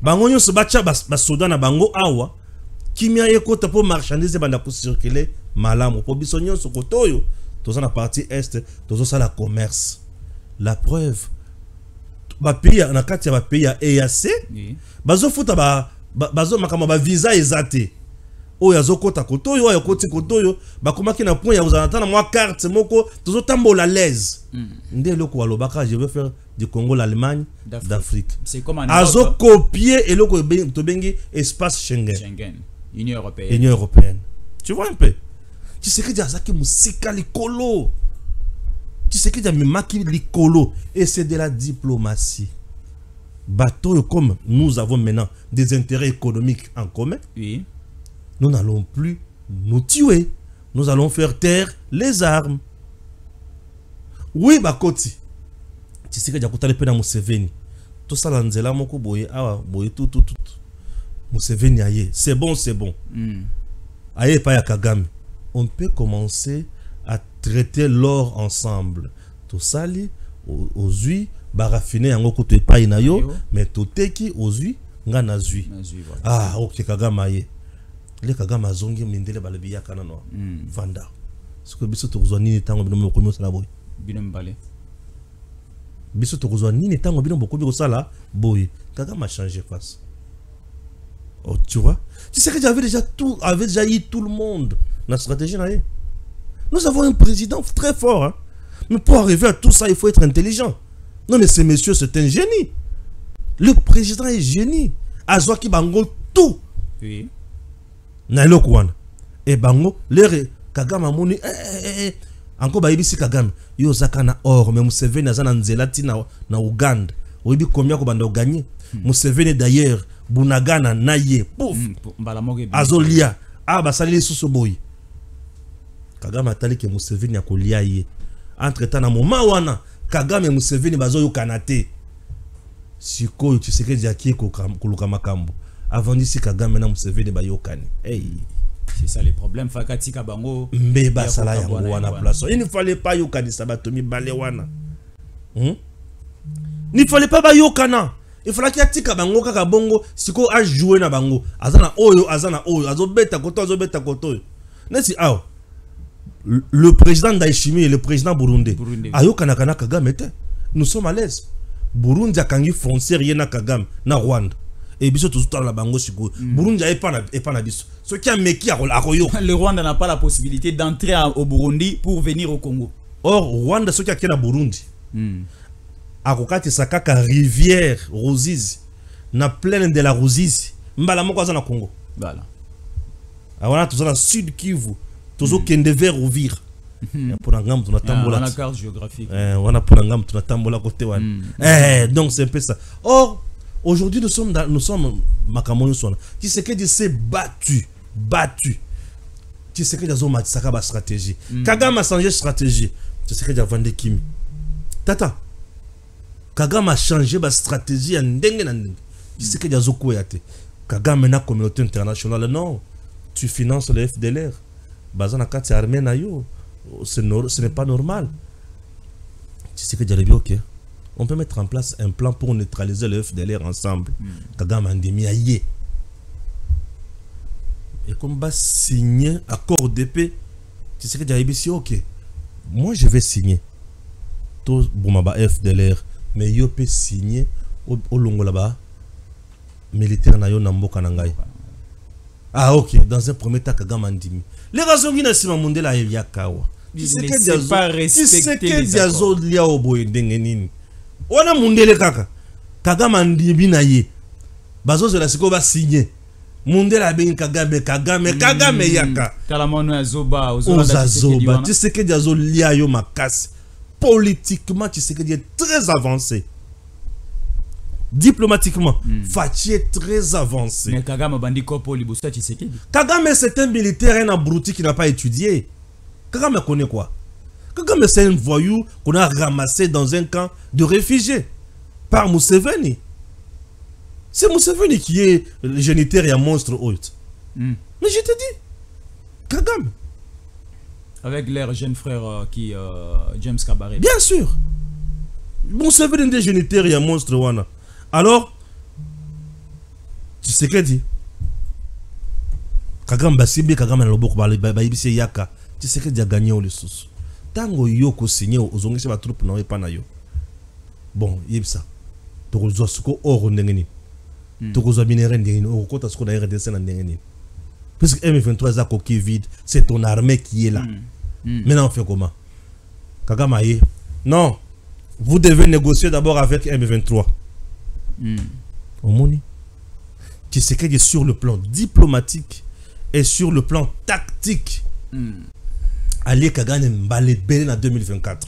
bango nyonso bacha basoda na bango awa kimia ekota po marchandise banda ko circuler malamu po biso nyonso kotoyo toza na partie est tozo sala commerce. La preuve ba pays na kati ya ba pays ya EAC bazo futa bazo makama ba visa ezate oyo azokota kotoyo oyo koti kotoyo bakomaki na point ya uzanata na mwa carte moko tozo tambola l'aise nde loko walobaka je veux faire du Congo l'Allemagne d'Afrique. C'est comme en Azo copier et loko to bengi espace Schengen. Union européenne. Union européenne. Tu vois un peu. Tu sais que dia zaki musika likolo. Tu sais que dia mimaki likolo et c'est de la diplomatie. Bateau comme nous avons maintenant des intérêts économiques en commun. Oui. Nous n'allons plus nous tuer. Nous allons faire taire les armes. Oui, Bakoti. Tu sais que dia kutale pe na Museveni. Tout ça la nzela moko boye awa boye tout. Museveni aye. C'est bon. Aye pa ya Kagame. On peut commencer à traiter l'or ensemble. Tout ça li aux huit barafiner yango ko te pa ina yo mais to teki aux huit nga na zui. Ah OK Kagame aye. Le Kagame azongi mindele balabi ya kana no. Vanda. Ce que biso to kozwa nini tango bino ko sala boy. Bino mbale. Biso to kozwa nini tango bino boko ko sala boy. Kagame a changé face. Oh, tu vois? Tu sais que j'avais déjà eu tout le monde. La stratégie, nous avons un président très fort. Hein? Mais pour arriver à tout ça, il faut être intelligent. Non, mais ce monsieur, c'est un génie. Le président est génie. Azwaki bango tout. Oui. Nailo Kwan. Et bango, l'air Kagame amoni. Encore baibisi Kagame. Yo zakana or. Mais Museveni azana nzelati na Uganda. Oibi combien ko banda gagné. Museveni d'ailleurs. Bunagana naye pouf azolia basali susu boy Kagame atali ke Museveni akolia ye entre temps na moment wana Kagame Museveni bazoyo kanate sikoyo Tshisekedi akie ko kuluka makambo avant d'ici Kagame na Museveni bayokani c'est ça le problème fakati kabango mbeba sala yango wana place il ne fallait pas yokani sabatomi bale wana il fallait pas bayokana. Il fallait qu'il y ait bango kaka bongo siko a jouer na bango azana oyo azobeta koto nesi aw le président Ndayishimiye et le président Burundi ayo kana Kagame te nous sommes à l'aise Burundi akangi frontière yena Kagame na Rwanda et biso tout la bango siko Burundi est pas na biso ce qui a meki a koyo le Rwanda n'a pas la possibilité d'entrer au Burundi pour venir au Congo. Or Rwanda ce qui a na Burundi akokati sakaka rivière Ruzizi na plaine de la Ruzizi mbala moko za na Congo. Voilà. Awana tozana sud Kivu tozo kende vers Uvira. Pour ngam tuna tambola. La carte géographique. Wana pour ngam tuna tambola côté wana. Donc c'est un peu ça. Or aujourd'hui nous sommes makamonyo sona. Qui c'est que dit c'est battu. Qui c'est que dazo matisaka ba stratégie. Kagame a changé stratégie. Tu sais que dia vendre Kimi. Tata Kagame a changé ma stratégie en ndenge na ndenge. Tu sais que Diazoko yate. Kagame na communauté internationale non. Tu finances le FDLR. Bazana kati armée na yo. Ce n'est pas normal. Tu sais que Diazoko OK. On peut mettre en place un plan pour neutraliser le FDLR ensemble. Kagame a ndemi aye. Et comme va signer accord de paix. Tu sais que Diazoko OK. Moi je vais signer. Tout bomba FDLR. Mais yo peut signer au longo là-bas militaire na yo na mboka na ngai. Ah OK, dans un premier temps Kagame andimi. Les raisons qui na sima mondela ya kawa. Tu sais que Diazo lia oboye ndenge nini. Wana mondele kaka. Kagame andimi na ye. Bazo la siko ba signer. Mondela ben Kagame yaka. Kalamono azoba ozoba. Tu sais que Diazo lia yo makasi. Politiquement, tu sais qu'il est très avancé. Diplomatiquement, Fachi est très avancé. Mais Kagame bandi kopo libusta Tshisekedi. Kagame c'est un militaire, un abruti qui n'a pas étudié. Kagame connaît quoi? Kagame c'est un voyou qu'on a ramassé dans un camp de réfugiés par Museveni. C'est Museveni qui est le géniteur et un monstre haute. Mais je te dis, Kagame. Avec leur jeune frère qui James Kabarebe. Bien sûr. Museveni est géniteur et un monstre wana. Alors, Tu sais que dit Kagame Basibi, Kagame Loboko, Baibisi Yaka. Tu sais que dit a gagné au sous. Tango Yoko signé aux ongles sur la troupe, non, et pas nayo. Bon, yebsa. Tokozo suko oro ndengeni. Tokozo minéré ndengeni. Oro kota suko na RDC na ndengeni. Parce que M23 a coquille vide, c'est ton armée qui est là. Maintenant on fait comment? Kagame aye. Non. Vous devez négocier d'abord avec M23. Omoni. Tu sais que sur le plan diplomatique et sur le plan tactique, Ali Kagame Mbale Belen en 2024.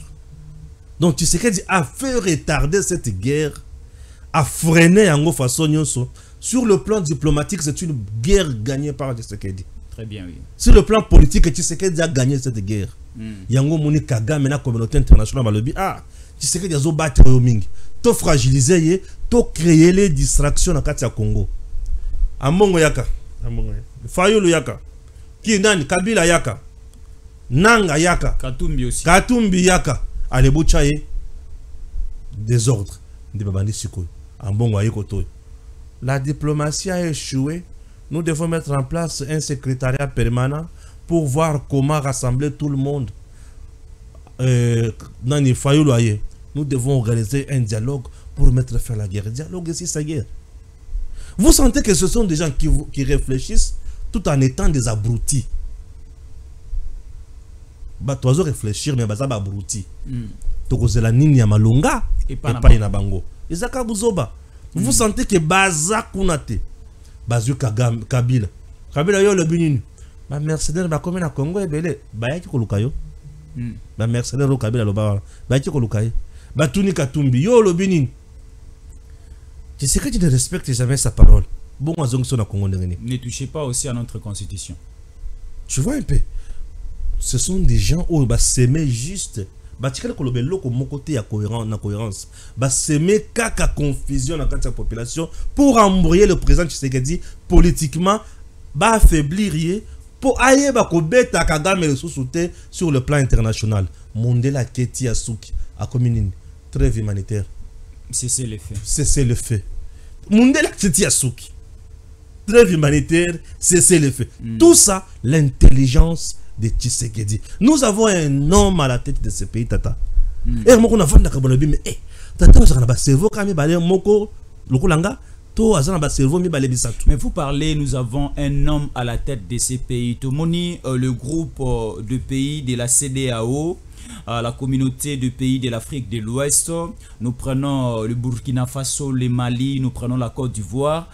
Donc tu sais que a fait retarder cette guerre, a freiné en façon sur le plan diplomatique, c'est une guerre gagnée par Tshisekedi. Très bien, oui. Sur le plan politique, Tshisekedi a gagné cette guerre. Yango Moni Kagame na communauté internationale balobi ah Tshisekedi azo battre yo mingi. To fragiliser ye, to créer les distractions na kati ya Congo. Amongo yaka, amongo. Fayulu yaka. Ki nani Kabila yaka. Nanga yaka. Katumbi aussi. Katumbi yaka. Alebucha ye désordre. Ndi babandi sikoy. Ambongo ayikoto. La diplomatie a échoué. Nous devons mettre en place un secrétariat permanent pour voir comment rassembler tout le monde. Nani Fayulu aye. Nous devons organiser un dialogue pour mettre fin à la guerre. Dialogue ici, sa guerre. Vous sentez que ce sont des gens qui réfléchissent tout en étant des abrutis. Bah, tu dois réfléchir, mais ça va abruti. Tu as la nini ya malunga et pas na bango. Isaka Buzoba. Vous sentez que Baza Kunate, Bazu Kabila. Kabila yo le binini. Ba mercenaire ba comme na Congo ebele. Ba yaki kolukayo. Ba mercenaire au Kabila lo ba. Ba yaki kolukayo. Ba tuni Katumbi yo le binini. Tu sais que tu ne respectes jamais sa parole. Bon, ne touchez pas aussi à notre constitution. Tu vois un peu. Ce sont des gens où bah s'aimer juste. Bah tu sais que le loko mon côté a cohérence. Bah s'aimer caca confusion dans la population pour embrouiller le président Tshisekedi politiquement. Bah affaiblir pour ailler bah kobeta Kagame le sous-souté sur le plan international. Mondela Keti Asuki a communiqué trêve humanitaire. C'est le fait. C'est le fait. Mondela Keti Asuki. Trêve humanitaire, c'est le fait. Tout ça, l'intelligence de Tshisekedi. Nous avons un homme à la tête de ce pays, Tata. Et moi, on a vendu la mais Tata, on a un cerveau quand même, Moko, Lokulanga, to azana ba cerveau mi balé bisatu. Mais vous parlez, nous avons un homme à la tête de ces pays. Tomoni, le groupe de pays de la CEDEAO, la communauté de pays de l'Afrique de l'Ouest, nous prenons le Burkina Faso, le Mali, nous prenons la Côte d'Ivoire.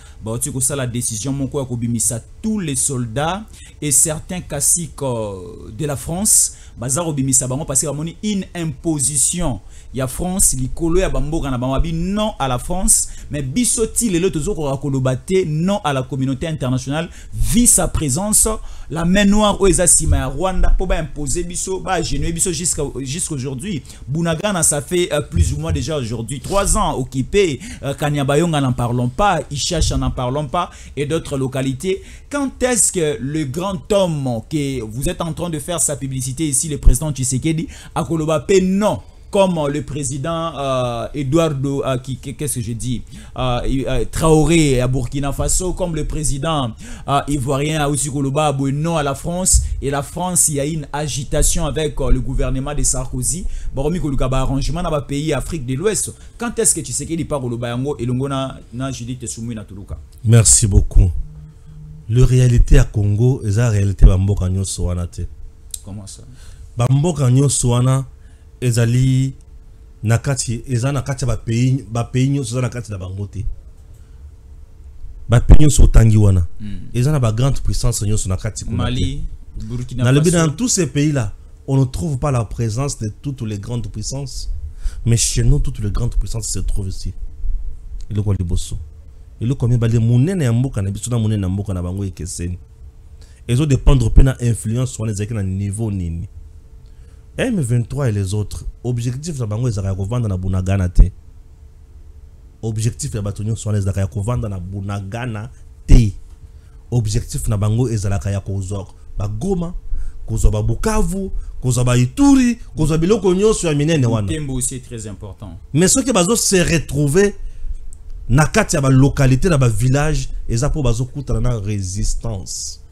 Ça la décision mon quoi kobimisa tous les soldats et certains caciques de la France bazar obimisa bango parce que une imposition. Il y a France, l'icolo ya bamboka na bamabi non à la France, mais bisoti le tozo ko kolobate non à la communauté internationale vit sa présence la main noire au Ezasima à Rwanda pour ba imposer biso ba génuer biso jusqu'aujourd'hui. Bunagana ça fait plus ou moins déjà aujourd'hui 3 ans occupé. Kanyabayonga n'en parlons pas, Ishacha n'en parlons pas et d'autres localités. Quand est-ce que le grand homme que vous êtes en train de faire sa publicité ici, le président Tshisekedi, a kolobapé non? Comme le président Eduardo, qu'est-ce que je dis, Traoré à Burkina Faso, comme le président ivoirien Aoussi Koloba non à la France, et la France, il y a une agitation avec le gouvernement de Sarkozy, baromi kolukaba arrangement dans le pays Afrique de l'Ouest. Quand est-ce que tu sais qu'il est pas Koloba yango et l'ongona na Judith Soumou na Tuluka? Merci beaucoup. Le réalité à Congo est la réalité bamboka nyonso wana te. Comment ça? Bamboka nyonso wana ezali nakati eza nakati ba pays nyonso nakati na bango te. Ba pays nyonso tangi wana. Eza na ba grande puissance nyonso nakati kuna. Mali, Burkina Faso. Dans tous ces pays là, on ne trouve pas la présence de toutes les grandes puissances, mais chez nous toutes les grandes puissances se trouvent ici. Il ko liboso. Il ko mi bale munene ya mboka na biso na munene na mboka na bango ekeseni. Ezo dépendre pe na influence sur les na niveau nini. M23 et les autres, objectif la bango ezaka kovanda na Bunagana te. Objectif ya batonyo sur les ezaka kovanda na Bunagana te. Objectif na bango ezalaka ya kozok ba Goma, kozwa ba Bukavu, kozwa ba Ituri, kozwa biloko nyonso ya minene wana. Tembo aussi très important. Mais ceux qui bazo se retrouver nakati ya ba localité na ba village eza po bazokutana na résistance.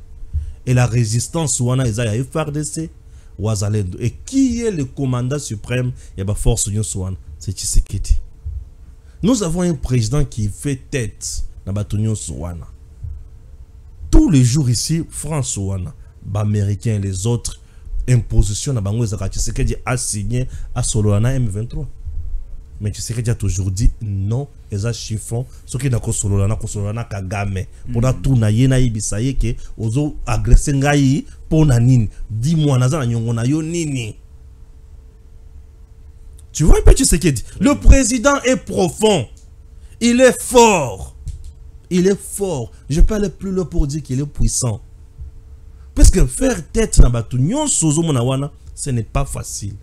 Et la résistance wana eza ya FARDC Wazalendo. Et qui est le commandant suprême ya ba force nyonso wana? C'est Tshisekedi. Nous avons un président qui fait tête na ba nyonso wana. Tous les jours ici, France wana, ba américains et les autres imposition na bango ezaka Tshisekedi a signé à Solana M23. Mais Tshisekedi a toujours dit non, eza chiffon, ce qui na ko Solana Kagame. Pour la tout na ye na ibisa ye ke ozo agresser ngai pour na nini? Dis-moi naza na nyongo na yo nini? Tu vois un peu Tshisekedi? Le président est profond. Il est fort. Il est fort. Je peux aller plus loin pour dire qu'il est puissant. Parce que faire tête na batu nyonso mona wana, ce n'est pas facile.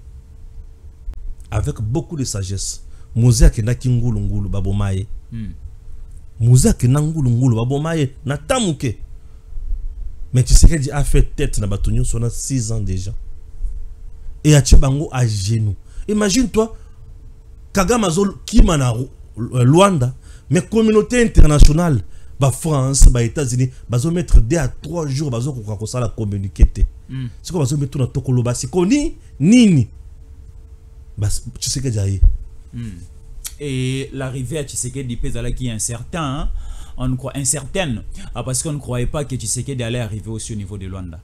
Avec beaucoup de sagesse. Mouza kenda kingulu babomaye. Mouza kenda ngulu babomaye na tamuke. Mais tu sais qu'il a fait tête na batu nyonso na 6 ans déjà. Et a bango à genoux. Imagine-toi Kagame azol kimana Luanda, mais communauté internationale ba France, ba États-Unis, bazo mettre 2 à 3 jours bazo ko ça la communiquer. C'est comme bazo mettre na tokolo basi koni nini. Bas tu sais que jaye. Et l'arrivée à Tshisekedi Pezala qui est incertain, hein? On croit incertaine, parce qu'on ne croyait pas que Tshisekedi allait arriver aussi au niveau de Luanda.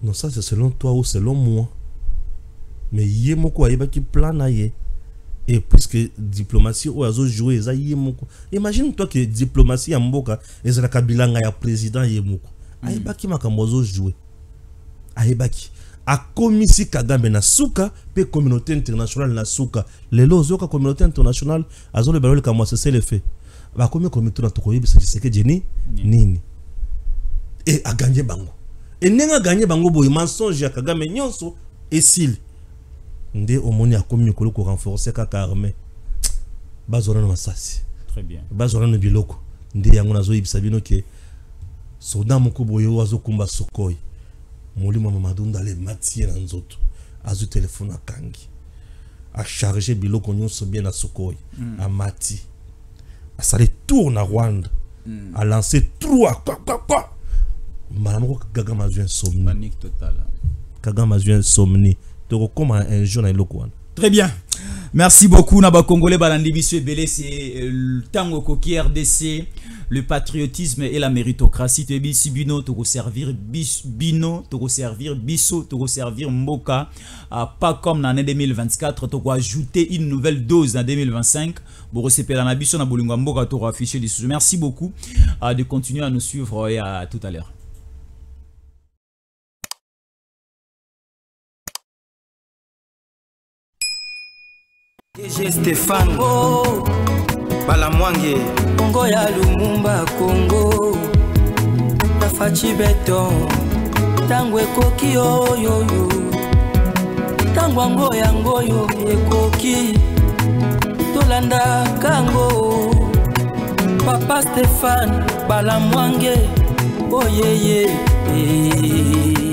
Non, ça c'est selon toi ou selon moi. Mais yé moko ayeba ki plan na ye. Et puisque diplomatie ou azo jouer za yé moko. Imagine toi que diplomatie ya mboka ezala kabilanga ya président yé moko. Ayeba ki makambo azo jouer. Ayeba ki a komisi Kagame na suka pe communauté internationale na suka. Lelo zoka communauté internationale azo le balole kamwa c'est le fait. Ba komi communauté na tokoyebi sa Tshisekedi nini. Et a gagné bango. Et nenga gagné bango boy mensonge ya Kagame nyonso esil. Nde omoni akomi ko renforcer kaka armée. Bazora na masasi. Très bien. Bazora na biloko. Nde yango nazo yibisa bino ke soldat moko boye wazo kumba Sokoi. Molimo Mamadou ndale matie na nzoto. Azu téléphone akangi. A charger biloko nyonso bien na Sokoi. A mati. A sale tour na Rwanda. A lancer 3 quoi. Malamoko Kagame a eu insomnie. Panique totale. Kagame a eu insomnie. Comme un jour dans le Très bien. Merci beaucoup Naba Congolais Balandi Bisu Belé, c'est le tango coquille RDC, le patriotisme et la méritocratie. Tu es bisi bino to servir bino to servir biso to servir mboka, pas comme dans l'année 2024 to ajouter une nouvelle dose en 2025 pour recevoir la nabiso na bolingo mboka to afficher des sous. Merci beaucoup de continuer à nous suivre et à tout à l'heure. DG Stéphane Balamwange Congo ya Lumumba Congo Tafachi Beton Tangwe koki yo Tangwango yango yo ekoki Tolanda kango Papa Stéphane Balamwange Oh yeah yeah